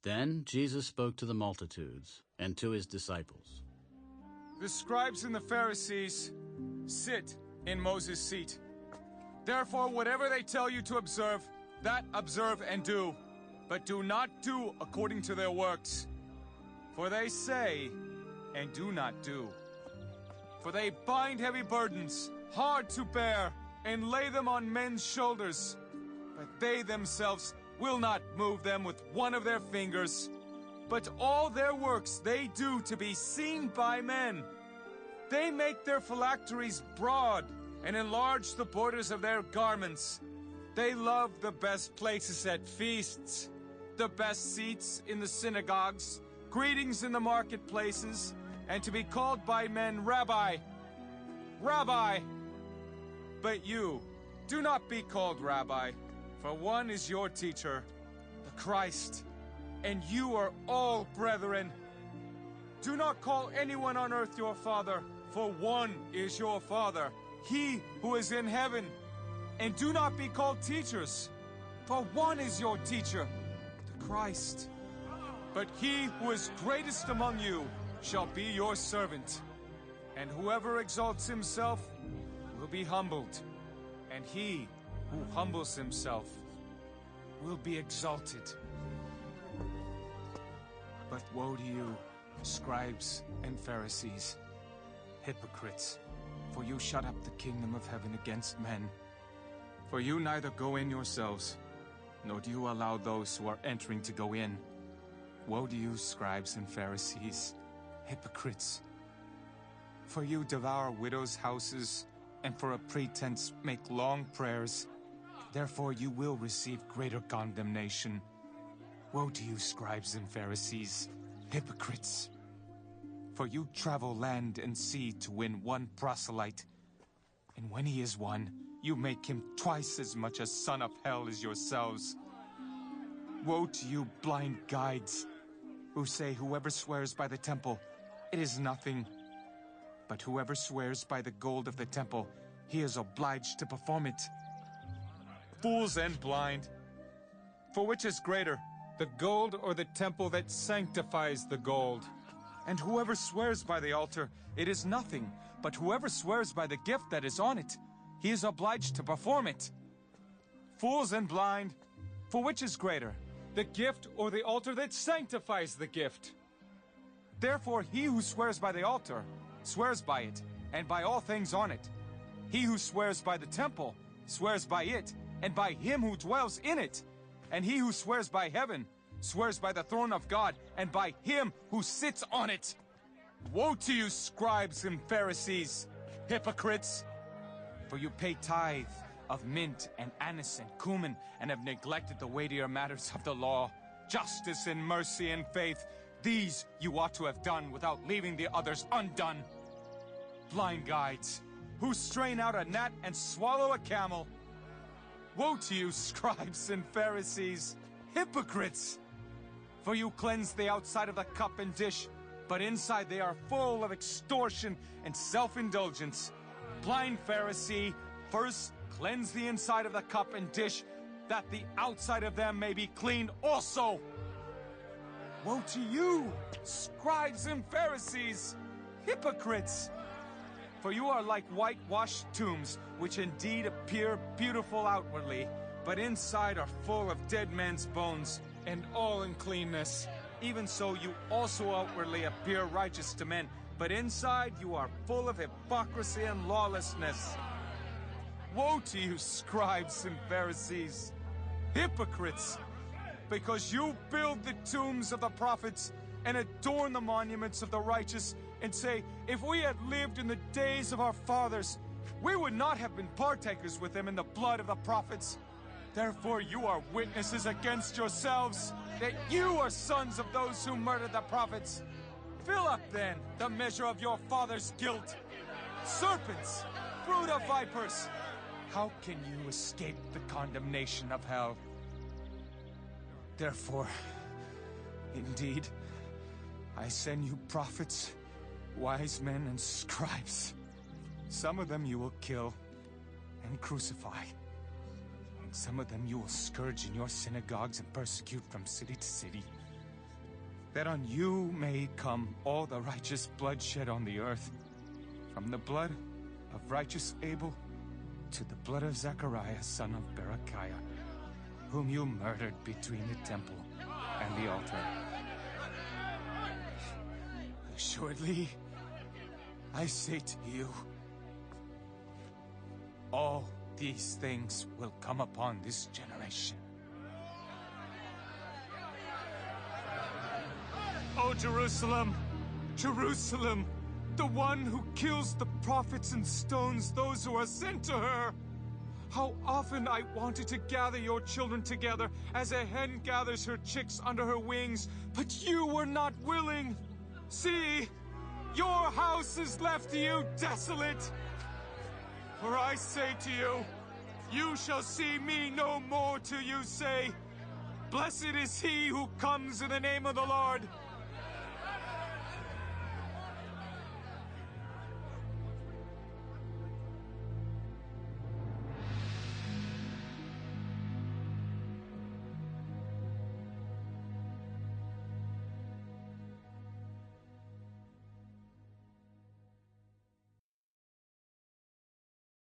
Then Jesus spoke to the multitudes and to his disciples. The scribes and the Pharisees sit in Moses' seat. Therefore, whatever they tell you to observe, that observe and do. But do not do according to their works. For they say and do not do. For they bind heavy burdens, hard to bear, and lay them on men's shoulders. But they themselves will not move them with one of their fingers. But all their works they do to be seen by men. They make their phylacteries broad and enlarge the borders of their garments. They love the best places at feasts, the best seats in the synagogues, greetings in the marketplaces, and to be called by men Rabbi, Rabbi. But you, do not be called Rabbi, for one is your teacher, the Christ, and you are all brethren. Do not call anyone on earth your father, for one is your Father, he who is in heaven. And do not be called teachers, for one is your teacher, the Christ. But he who is greatest among you shall be your servant. And whoever exalts himself will be humbled, and he who humbles himself will be exalted. But woe to you, scribes and Pharisees, hypocrites, for you shut up the kingdom of heaven against men. For you neither go in yourselves, nor do you allow those who are entering to go in. Woe to you, scribes and Pharisees, hypocrites! For you devour widows' houses, and for a pretense make long prayers. Therefore you will receive greater condemnation. Woe to you, scribes and Pharisees, hypocrites! For you travel land and sea to win one proselyte, and when he is won, you make him twice as much a son of hell as yourselves. Woe to you, blind guides, who say whoever swears by the temple, it is nothing. But whoever swears by the gold of the temple, he is obliged to perform it. Fools and blind! For which is greater, the gold or the temple that sanctifies the gold? And whoever swears by the altar, it is nothing. But whoever swears by the gift that is on it, he is obliged to perform it. Fools and blind! For which is greater, the gift or the altar that sanctifies the gift? Therefore he who swears by the altar, swears by it, and by all things on it. He who swears by the temple, swears by it, and by him who dwells in it. And he who swears by heaven, swears by the throne of God, and by him who sits on it. Woe to you, scribes and Pharisees, hypocrites! For you pay tithe of mint and anise and cumin, and have neglected the weightier matters of the law, justice and mercy and faith. These you ought to have done without leaving the others undone. Blind guides, who strain out a gnat and swallow a camel. Woe to you, scribes and Pharisees, hypocrites! For you cleanse the outside of the cup and dish, but inside they are full of extortion and self-indulgence. Blind Pharisee, first cleanse the inside of the cup and dish, that the outside of them may be clean also. Woe to you, scribes and Pharisees, hypocrites! For you are like whitewashed tombs, which indeed appear beautiful outwardly, but inside are full of dead men's bones, and all uncleanness. Even so you also outwardly appear righteous to men, but inside you are full of hypocrisy and lawlessness. Woe to you, scribes and Pharisees, hypocrites! Because you build the tombs of the prophets and adorn the monuments of the righteous, and say, if we had lived in the days of our fathers, we would not have been partakers with them in the blood of the prophets. Therefore you are witnesses against yourselves, that you are sons of those who murdered the prophets. Fill up then the measure of your father's guilt. Serpents, brood of vipers, how can you escape the condemnation of hell? Therefore, indeed, I send you prophets, wise men, and scribes. Some of them you will kill and crucify. And some of them you will scourge in your synagogues and persecute from city to city, that on you may come all the righteous blood shed on the earth, from the blood of righteous Abel to the blood of Zechariah, son of Berechiah, whom you murdered between the temple and the altar. Assuredly, I say to you, all these things will come upon this generation. O Jerusalem, Jerusalem, the one who kills the prophets and stones those who are sent to her! How often I wanted to gather your children together as a hen gathers her chicks under her wings, but you were not willing. See, your house is left to you desolate. For I say to you, you shall see me no more till you say, Blessed is he who comes in the name of the Lord.